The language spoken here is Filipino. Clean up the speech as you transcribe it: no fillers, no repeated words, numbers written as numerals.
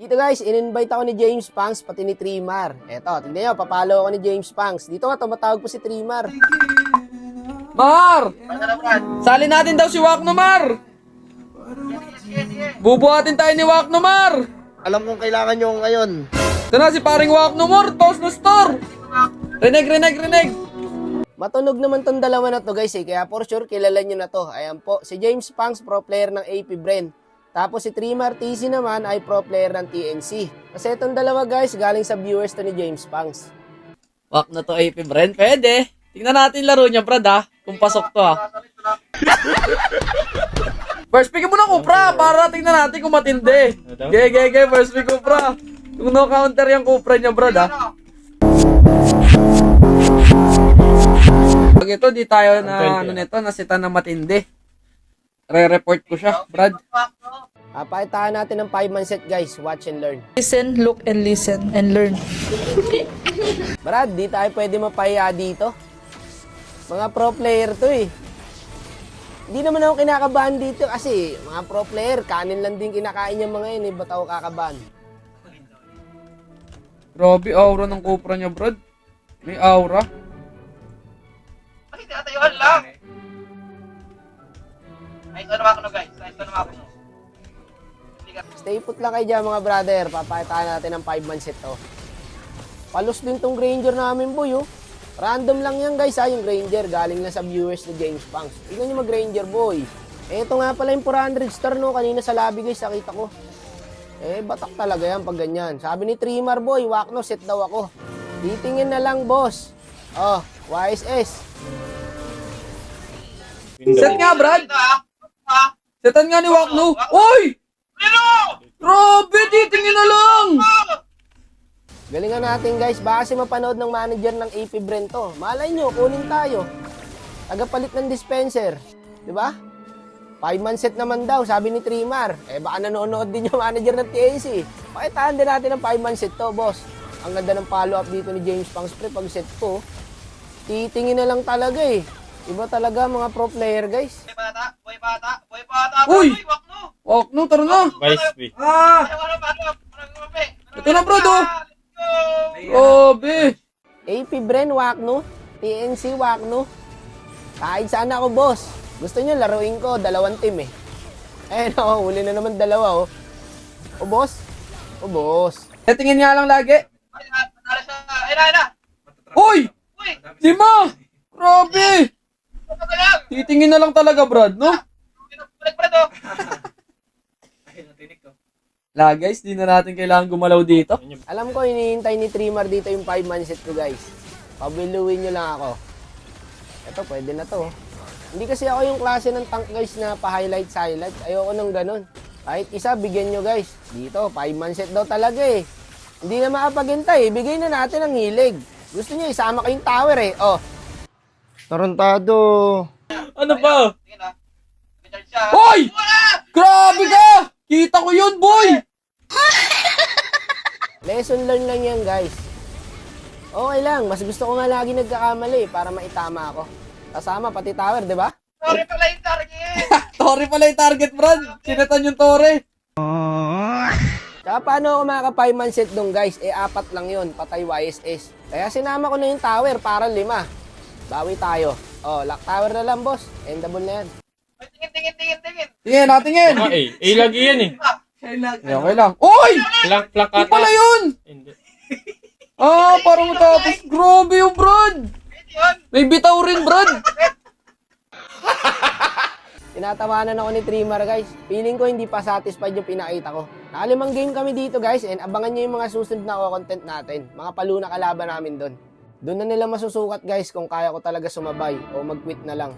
Dito guys, in-invite ako ni James Pangs pati ni Trimar. Eto, tingnan nyo, papalo ako ni James Pangs. Dito nga, tumatawag po si Trimar. Mar! Sali natin daw si Wakno, Mar! Bubuhatin tayo ni Wakno, Mar! Alam kong kailangan nyo ngayon. Ito na si paring Wakno, Mar! Toast na store! Reneg! Matunog naman tong dalawa na to guys kaya for sure kilala nyo na to. Ayan po, si James Pangs, pro player ng AP Bren. Tapos si Trimar TC naman ay pro player ng TNC. Kasi itong dalawa guys, galing sa viewers to ni James Pangs. Wakno to AP Bren, pwede. Tingnan natin laro niya, Brad, ha? Kung pasok to, ha? First pick mo na, Kupra, para tingnan natin kung matindi. Ge, first pick, Kupra. Kung no counter yung Kupra niya, Brad, ha? Pag ito, di tayo na, nasitan na matindi. Re-report ko siya, Brad. Pakitaan natin ng 5-man set guys, watch and learn. Listen, look, and listen, and learn. Brad, di tayo pwede mapahiya dito. Mga pro player to eh. Hindi naman ako kinakabahan dito kasi mga pro player, kanin lang din kinakain yung mga yun eh. Ba't ako kakabahan? Grabe, aura ng Kupra niya, Brad. May aura. Ay, tinatayuan lang. Ay, ito naman ako guys. Ay, ito naman ako. Stay put lang kayo dyan mga brother. Papakitaan natin ng 5-man set to. Palos din tong Granger namin boy oh. Random lang yan guys ha, yung Granger. Galing na sa viewers ni James Pangs. Tingnan nyo mag-Granger boy. Ito nga pala yung 400 star no. Kanina sa lobby guys, nakita ko. Batak talaga yan pag ganyan. Sabi ni Trimar boy, Wakno, set daw ako. Titingin na lang boss. Oh, YSS. Set nga, Brad. Setan nga ni Wakno. Uy! Grabe, titingin na lang. Galingan natin guys, baka kasi mapanood ng manager ng AP Bren to. Malay nyo, kunin tayo. Tagapalit ng dispenser. Diba? 5-man set naman daw, sabi ni Trimar. Baka nanonood din yung manager ng TNC. Pakitaan din natin ng 5-man set to, boss. Ang ganda ng follow-up dito ni James Pangs pre pag set ko. Titingin na lang talaga eh. Iba talaga mga pro player guys. Boy bata. Uy! Wakno. Wakno, tara na. Vice B. Ito na, Brad, oh. Grabe. AP Bren, Wakno. TNC, Wakno. Kahit saan ako, boss. Gusto nyo, laruin ko, 2 team eh. No, huli na naman 2 oh. O, boss. O, boss. Tingin nga lang lagi. Ay na. Uy! Uy! Lima! Grabe! Titingin na lang talaga, Brad, no? Balik pa to. Guys, di na natin kailangan gumalaw dito. Alam ko, hinihintay ni Trimar dito yung 5-man set ko, guys. Pabiluin nyo lang ako. Ito, pwede na to. Hindi kasi ako yung klase ng tank, guys, na pa-highlights. Ayoko nang ganun. Kahit isa, bigyan nyo, guys. Dito, 5-man set daw talaga eh. Hindi na makapagintay. Bigay na natin ang hilig. Gusto nyo, isama kayong tower eh. Oh. Tarantado. Ano ba? Tingin na. Richard siya. Hoy! Grabe ka! Kita ko yun, boy! Lesson learned lang yan, guys. Okay lang. Mas gusto ko nga lagi nagkakamali para maitama ako. Kasama, pati tower, di ba? Sorry pala yung target. Tore pala yung target, Brad. Sinatan yung Tore. Tsaka paano ako makaka 5-man set dong, guys? 4 lang yun. Patay YSS. Kaya sinama ko na yung tower para 5. Bawi tayo. Oh, lock tower na lang, boss. Endable na yan. Tingin. Tingin, natingin. A lagi yan eh. Okay lang. Uy! Plak Ano ata. pala yun? Hindi. Parang matapos. Grabe yung Brad. Yun. May bitaw rin, Brad. Tinatawanan ako ni Trimar, guys. Feeling ko hindi pa satisfied yung pinakita ko. Nakalimang game kami dito, guys, and abangan nyo yung mga susunod na content natin. Mga paluna kalaban namin doon. Doon na nila masusukat, guys, kung kaya ko talaga sumabay o mag-quit na lang.